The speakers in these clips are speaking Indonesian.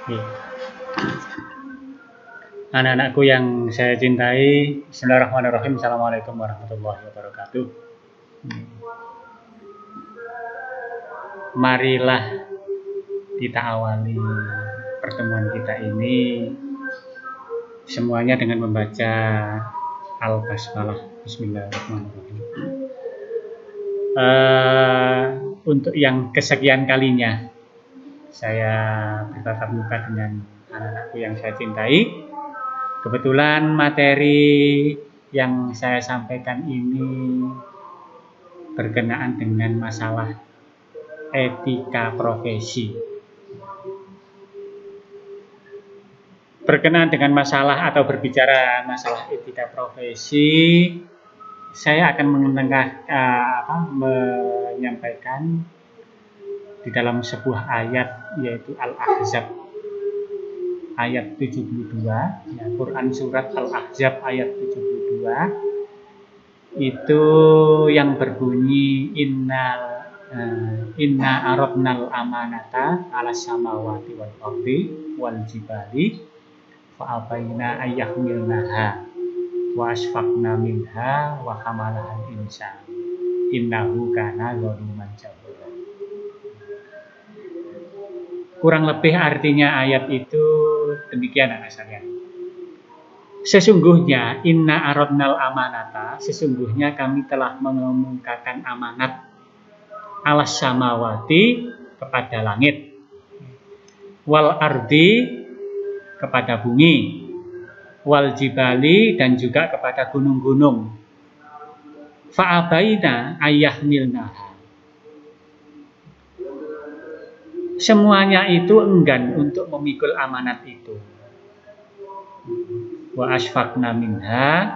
Iya. Anak-anakku yang saya cintai, Bismillahirrahmanirrahim. Assalamualaikum warahmatullahi wabarakatuh. Marilah kita awali pertemuan kita ini semuanya dengan membaca Al-Basmalah. Bismillahirrahmanirrahim. Untuk yang kesekian kalinya saya bertatap muka dengan anak-anakku yang saya cintai. Kebetulan materi yang saya sampaikan ini berkenaan dengan masalah etika profesi. Berkenaan dengan masalah atau berbicara masalah etika profesi, saya akan menyampaikan di dalam sebuah ayat, yaitu Al-Ahzab ayat 72, ya, Quran surat Al-Ahzab ayat 72, itu yang berbunyi inna aradnal amanata 'alas samawati wal ardi wal jibali fa'abaina ayyahmilnaha wa asfaqna minha wa hamalahal insan innahu kana zaluman jahula. Kurang lebih artinya ayat itu demikian, anak sekalian. Sesungguhnya inna aradnal amanata, sesungguhnya kami telah mengemukakan amanat alas samawati kepada langit, wal ardi kepada bumi, wal jibali dan juga kepada gunung-gunung. Fa'abaina ayyahmilnaha, semuanya itu enggan untuk memikul amanat itu. Wa asfaqna minha,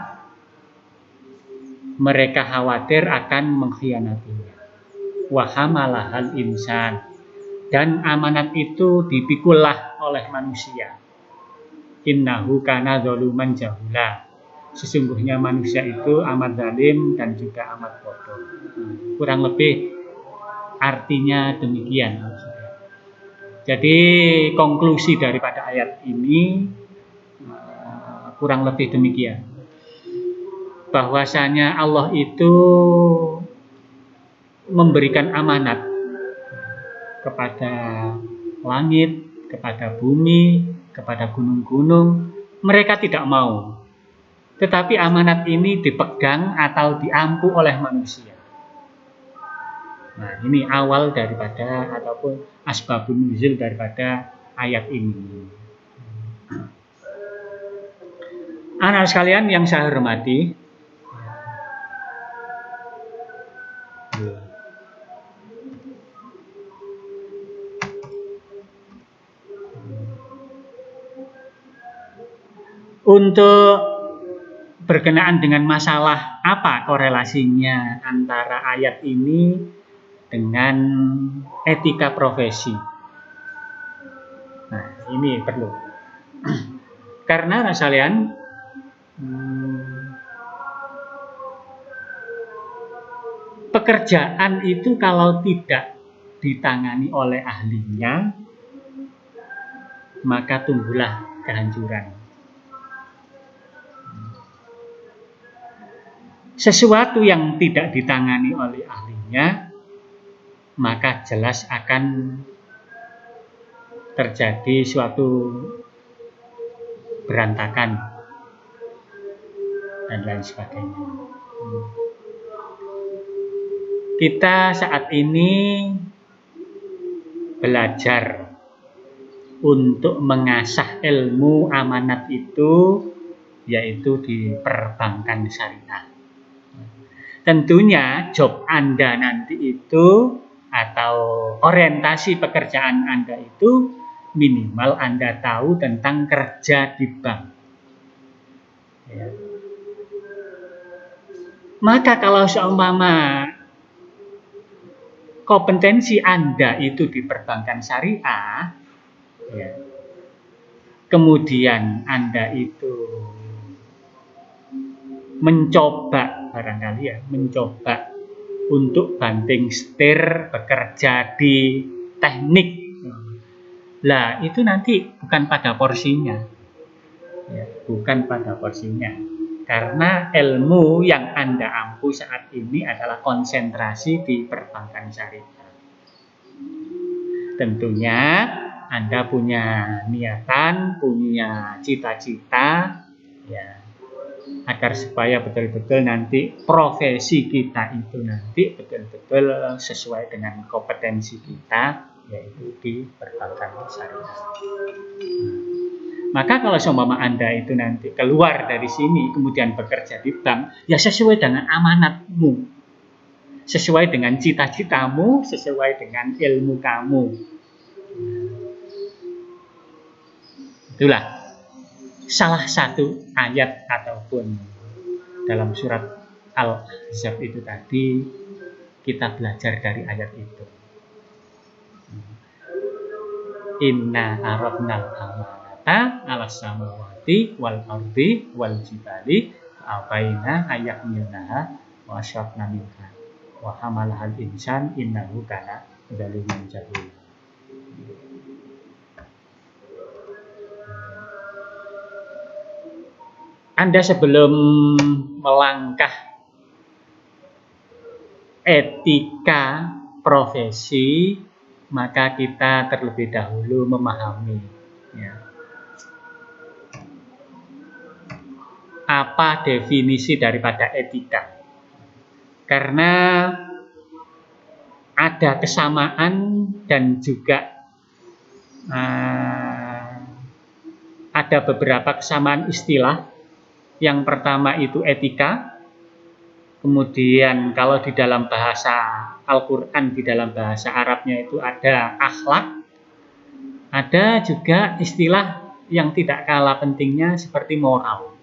mereka khawatir akan mengkhianatinya. Wa hamalahal insan, dan amanat itu dipikullah oleh manusia. Innahu kana zaluman jahula, sesungguhnya manusia itu amat zalim dan juga amat bodoh. Kurang lebih artinya demikian. Jadi konklusi daripada ayat ini kurang lebih demikian, bahwasanya Allah itu memberikan amanat kepada langit, kepada bumi, kepada gunung-gunung. Mereka tidak mau, tetapi amanat ini dipegang atau diampu oleh manusia. Nah, ini awal daripada ataupun asbabun nuzul daripada ayat ini. Anak sekalian yang saya hormati, untuk berkenaan dengan masalah apa korelasinya antara ayat ini dengan etika profesi. Nah, ini perlu. Karena anak sekalian, pekerjaan itu kalau tidak ditangani oleh ahlinya, maka tumbuhlah kehancuran. Sesuatu yang tidak ditangani oleh ahlinya, maka jelas akan terjadi suatu berantakan dan lain sebagainya. Kita saat ini belajar untuk mengasah ilmu amanat itu, yaitu di perbankan syariah. Tentunya job Anda nanti itu atau orientasi pekerjaan Anda itu minimal Anda tahu tentang kerja di bank. Ya. Maka kalau seumpama kompetensi Anda itu di perbankan syariah, ya, kemudian Anda itu mencoba untuk banting setir bekerja di teknik Lah, itu nanti bukan pada porsinya. Ya, bukan pada porsinya. Karena ilmu yang Anda ampu saat ini adalah konsentrasi di perbankan syariah. Tentunya Anda punya niatan, punya cita-cita, ya, agar supaya betul-betul nanti profesi kita itu nanti betul-betul sesuai dengan kompetensi kita, yaitu di perbankan syariah. Maka kalau seumpama Anda itu nanti keluar dari sini kemudian bekerja di bank, ya sesuai dengan amanatmu, sesuai dengan cita-citamu, sesuai dengan ilmu kamu. Itulah salah satu ayat ataupun dalam surat Al-Ahzab itu tadi kita belajar dari ayat itu. Inna aradnal amanata 'alas samawati wal ardi wal jibali abaina ayahmilnaha wa asyafna minha wa hamalahal insan innahu kana zaluman jahula. Anda sebelum melangkah etika profesi, maka kita terlebih dahulu memahami, ya, apa definisi daripada etika. Karena ada kesamaan dan juga ada beberapa kesamaan istilah. Yang pertama itu etika. Kemudian kalau di dalam bahasa Al-Quran, di dalam bahasa Arabnya itu ada akhlak. Ada juga istilah yang tidak kalah pentingnya seperti moral.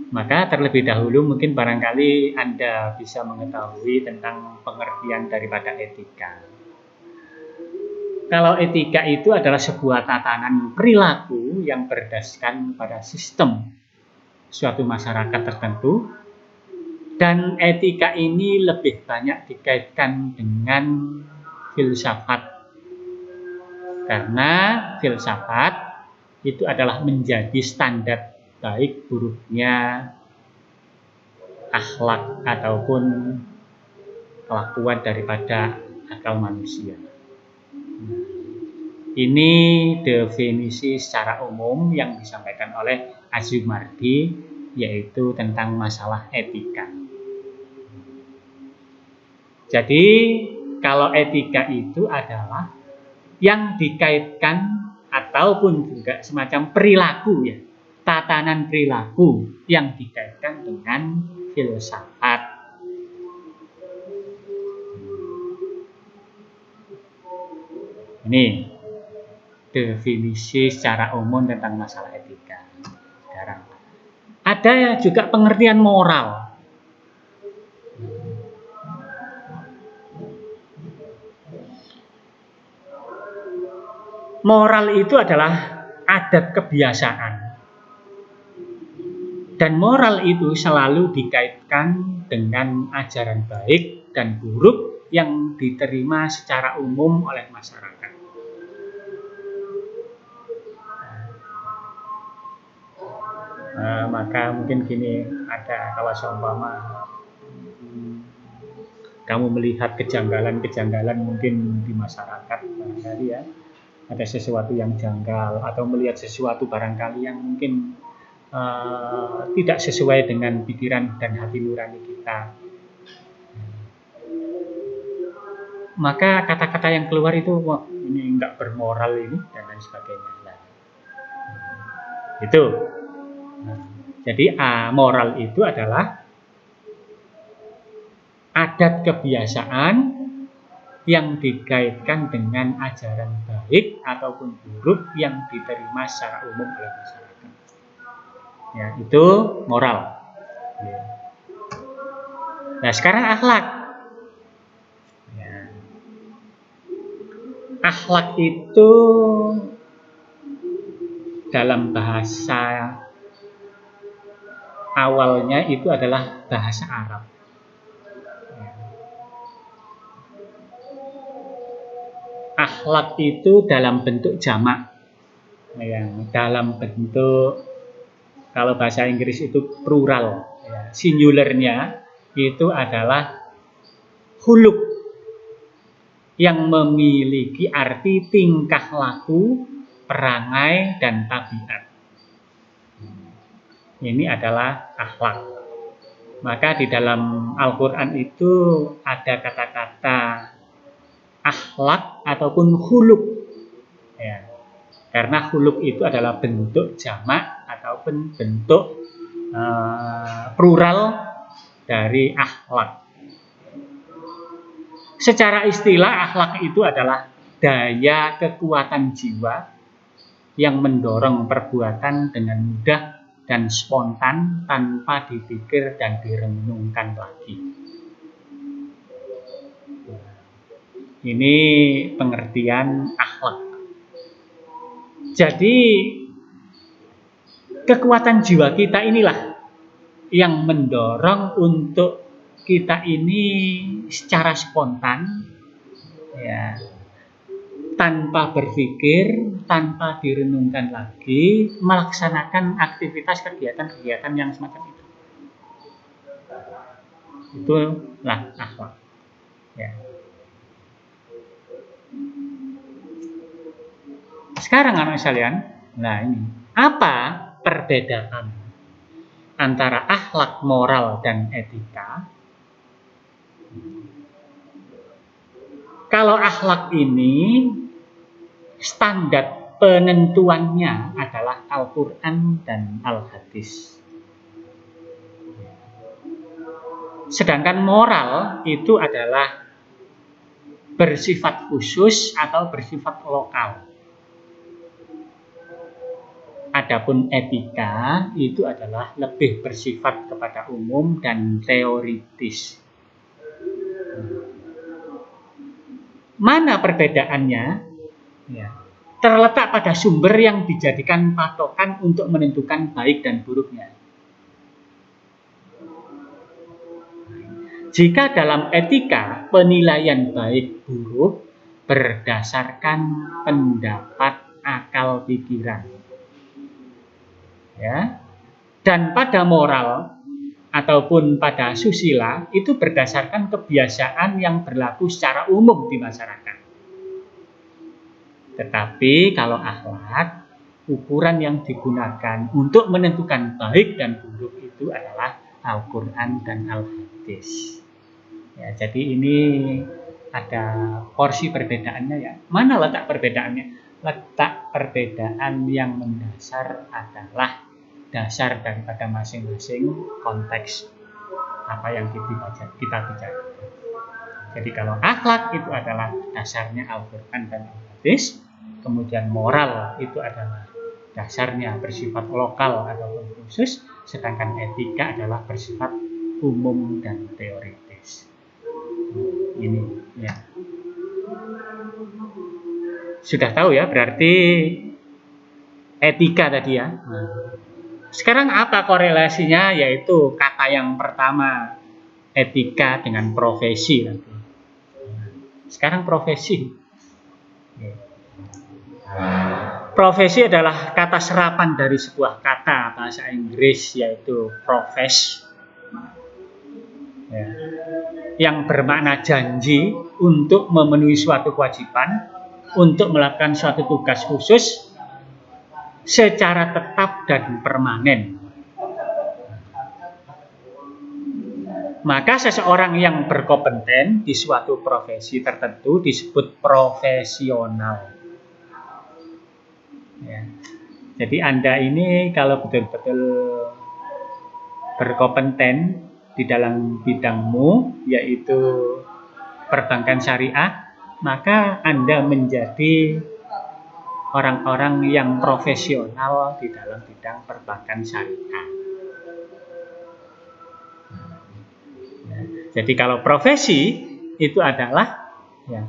Maka terlebih dahulu mungkin barangkali Anda bisa mengetahui tentang pengertian daripada etika. Kalau etika itu adalah sebuah tatanan perilaku yang berdasarkan pada sistem suatu masyarakat tertentu. Dan etika ini lebih banyak dikaitkan dengan filsafat. Karena filsafat itu adalah menjadi standar baik buruknya akhlak ataupun kelakuan daripada akal manusia. Ini definisi secara umum yang disampaikan oleh Az-Zumardi, yaitu tentang masalah etika. Jadi kalau etika itu adalah yang dikaitkan ataupun juga semacam perilaku, ya, tatanan perilaku yang dikaitkan dengan filsafat. Ini definisi secara umum tentang masalah etika. Sekarang ada juga pengertian moral. Moral itu adalah adat kebiasaan. Dan moral itu selalu dikaitkan dengan ajaran baik dan buruk yang diterima secara umum oleh masyarakat. Maka mungkin gini, ada kalau seumpama kamu melihat kejanggalan-kejanggalan mungkin di masyarakat barangkali, ya, ada sesuatu yang janggal atau melihat sesuatu barangkali yang mungkin tidak sesuai dengan pikiran dan hati nurani kita, maka kata-kata yang keluar itu, wah, ini enggak bermoral ini, dan lain sebagainya. Nah, itu. Jadi moral itu adalah adat kebiasaan yang dikaitkan dengan ajaran baik ataupun buruk yang diterima secara umum oleh masyarakat. Ya, itu moral. Ya. Nah, sekarang akhlak. Ya. Akhlak itu dalam bahasa awalnya itu adalah bahasa Arab. akhlak itu dalam bentuk jamak, ya, dalam bentuk kalau bahasa Inggris itu plural, ya. Singularnya itu adalah huluk yang memiliki arti tingkah laku, perangai, dan tabiat. Ini adalah akhlak. Maka di dalam Al-Quran itu ada kata-kata akhlak ataupun huluk, ya. Karena huluk itu adalah bentuk jamak ataupun bentuk plural dari akhlak. Secara istilah akhlak itu adalah daya kekuatan jiwa yang mendorong perbuatan dengan mudah dan spontan tanpa dipikir dan direnungkan lagi. Ini pengertian akhlak. Jadi kekuatan jiwa kita inilah yang mendorong untuk kita ini secara spontan, ya, tanpa berpikir, tanpa direnungkan lagi, melaksanakan aktivitas kegiatan-kegiatan yang semacam itu. Itulah akhlak. Ya. Sekarang anak sekalian, nah ini apa perbedaan antara akhlak moral dan etika? Kalau akhlak ini standar penentuannya adalah Al-Quran dan Al-Hadis. Sedangkan moral itu adalah bersifat khusus atau bersifat lokal. Adapun etika itu adalah lebih bersifat kepada umum dan teoritis. Mana perbedaannya? Ya, terletak pada sumber yang dijadikan patokan untuk menentukan baik dan buruknya. Jika dalam etika penilaian baik buruk berdasarkan pendapat akal pikiran, ya, dan pada moral ataupun pada susila itu berdasarkan kebiasaan yang berlaku secara umum di masyarakat. Tetapi kalau akhlak, ukuran yang digunakan untuk menentukan baik dan buruk itu adalah Al-Quran dan Al-Hadis. Ya, jadi ini ada porsi perbedaannya, ya. Mana letak perbedaannya? Letak perbedaan yang mendasar adalah dasar daripada masing-masing konteks apa yang kita bicara. Jadi kalau akhlak itu adalah dasarnya Al-Quran dan Al-Hadis, kemudian moral itu adalah dasarnya bersifat lokal ataupun khusus, sedangkan etika adalah bersifat umum dan teoritis. Ini, ya. Sudah tahu ya, berarti etika tadi, ya. Sekarang apa korelasinya? Yaitu kata yang pertama, etika dengan profesi. Sekarang profesi. Profesi adalah kata serapan dari sebuah kata bahasa Inggris, yaitu profess, ya, yang bermakna janji untuk memenuhi suatu kewajiban, untuk melakukan suatu tugas khusus secara tetap dan permanen. Maka seseorang yang berkompeten di suatu profesi tertentu disebut profesional. Ya. Jadi Anda ini kalau betul-betul berkompeten di dalam bidangmu, yaitu perbankan syariah, maka Anda menjadi orang-orang yang profesional di dalam bidang perbankan syariah. Jadi kalau profesi itu adalah, ya,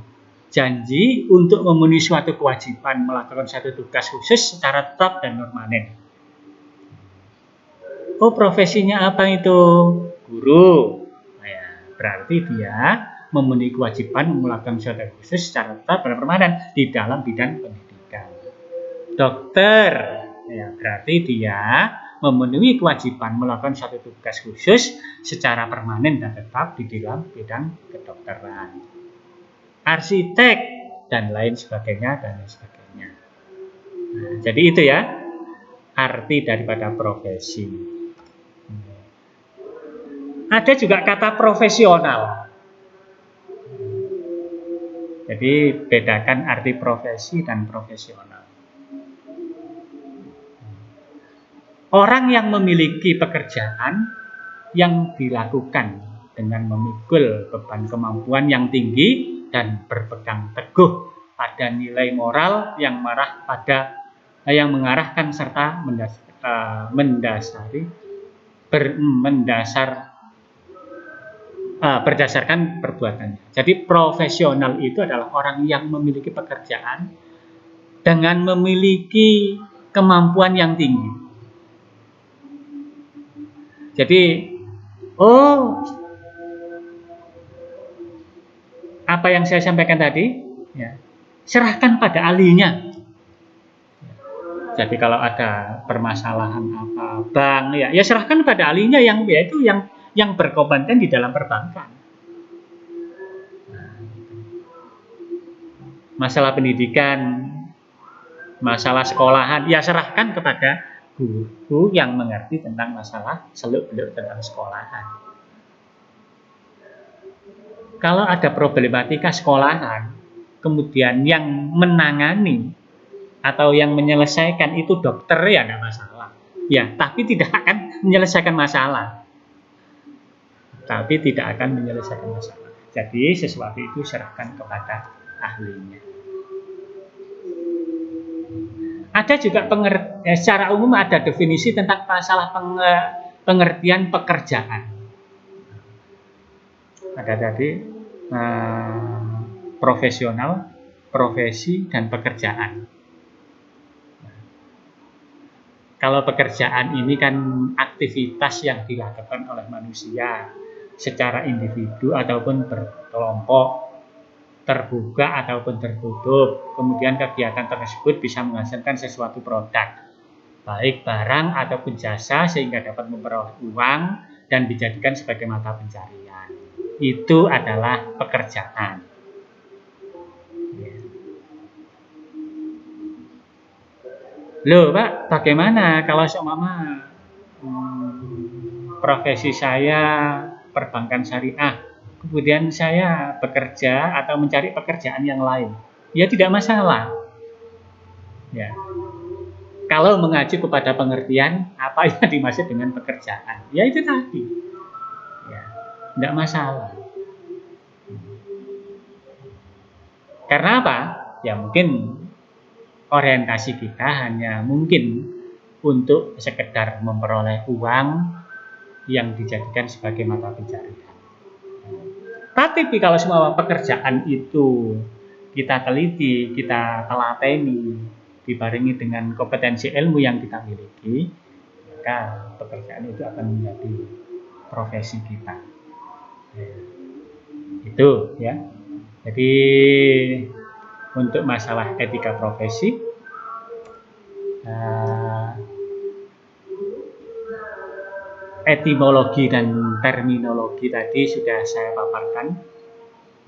janji untuk memenuhi suatu kewajiban, melakukan suatu tugas khusus secara tetap dan permanen. Oh, profesinya apa itu? Guru. Nah, ya, berarti dia memenuhi kewajiban melakukan sesuatu khusus secara tetap dan permanen di dalam bidang pendidikan. Dokter, ya berarti dia memenuhi kewajiban melakukan suatu tugas khusus secara permanen dan tetap di dalam bidang kedokteran. Arsitek dan lain sebagainya dan lain sebagainya. Nah, jadi itu ya arti daripada profesi. Ada juga kata profesional. Jadi bedakan arti profesi dan profesional. Orang yang memiliki pekerjaan yang dilakukan dengan memikul beban kemampuan yang tinggi dan berpegang teguh pada nilai moral yang mengarahkan serta berdasarkan perbuatannya. Jadi profesional itu adalah orang yang memiliki pekerjaan dengan memiliki kemampuan yang tinggi. Jadi, apa yang saya sampaikan tadi, ya, serahkan pada ahlinya. Jadi kalau ada permasalahan apa bank, ya serahkan pada ahlinya yaitu yang berkompeten di dalam perbankan. Masalah pendidikan, masalah sekolahan, ya serahkan kepada guru yang mengerti tentang masalah seluk-beluk tentang sekolahan. Kalau ada problematika sekolahan, kemudian yang menangani atau yang menyelesaikan itu dokter, ya nggak masalah. Ya, tapi tidak akan menyelesaikan masalah. Jadi sesuatu itu serahkan kepada ahlinya. Ada juga secara umum ada definisi tentang masalah pengertian pekerjaan. Ada tadi profesional, profesi, dan pekerjaan. Kalau pekerjaan ini kan aktivitas yang dilakukan oleh manusia secara individu ataupun berkelompok, terbuka ataupun tertutup. Kemudian kegiatan tersebut bisa menghasilkan sesuatu produk, baik barang ataupun jasa, sehingga dapat memperoleh uang dan dijadikan sebagai mata pencarian. Itu adalah pekerjaan. Loh Pak, bagaimana kalau seumpama profesi saya perbankan syariah, kemudian saya bekerja atau mencari pekerjaan yang lain? Ya tidak masalah. Ya. Kalau mengacu kepada pengertian apa yang dimaksud dengan pekerjaan, ya itu tadi. Ya, tidak masalah. Karena apa? Ya mungkin orientasi kita hanya mungkin untuk sekedar memperoleh uang yang dijadikan sebagai mata pencarian. Tapi kalau semua pekerjaan itu kita teliti, kita telateni, dibarengi dengan kompetensi ilmu yang kita miliki, maka pekerjaan itu akan menjadi profesi kita. Itu ya. Jadi untuk masalah etika profesi, etimologi dan terminologi tadi sudah saya paparkan.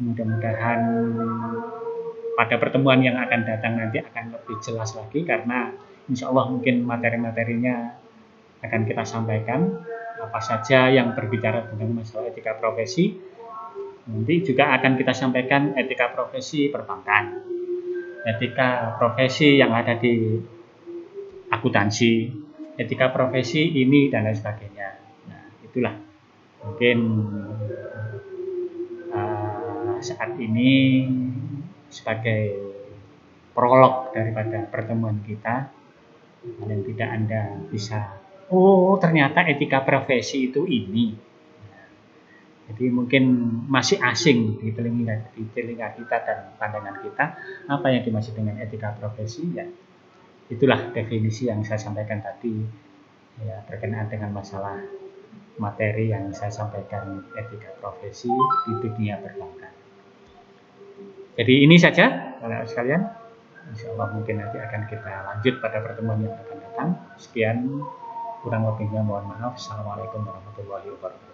Mudah-mudahan pada pertemuan yang akan datang nanti akan lebih jelas lagi, karena insya Allah mungkin materi-materinya akan kita sampaikan apa saja yang berbicara tentang masalah etika profesi. Nanti juga akan kita sampaikan etika profesi perbankan, etika profesi yang ada di akuntansi, etika profesi ini dan lain sebagainya. Nah, itulah mungkin saat ini sebagai prolog daripada pertemuan kita. Paling tidak Anda bisa, ternyata etika profesi itu ini. Jadi mungkin masih asing di telinga kita dan pandangan kita apa yang dimaksud dengan etika profesi. Ya, itulah definisi yang saya sampaikan tadi, ya, berkenaan dengan masalah materi yang saya sampaikan etika profesi di dunia perbankan. Jadi ini saja anak sekalian. Insya Allah mungkin nanti akan kita lanjut pada pertemuan yang akan datang. Sekian, kurang lebihnya mohon maaf. Assalamualaikum warahmatullahi wabarakatuh.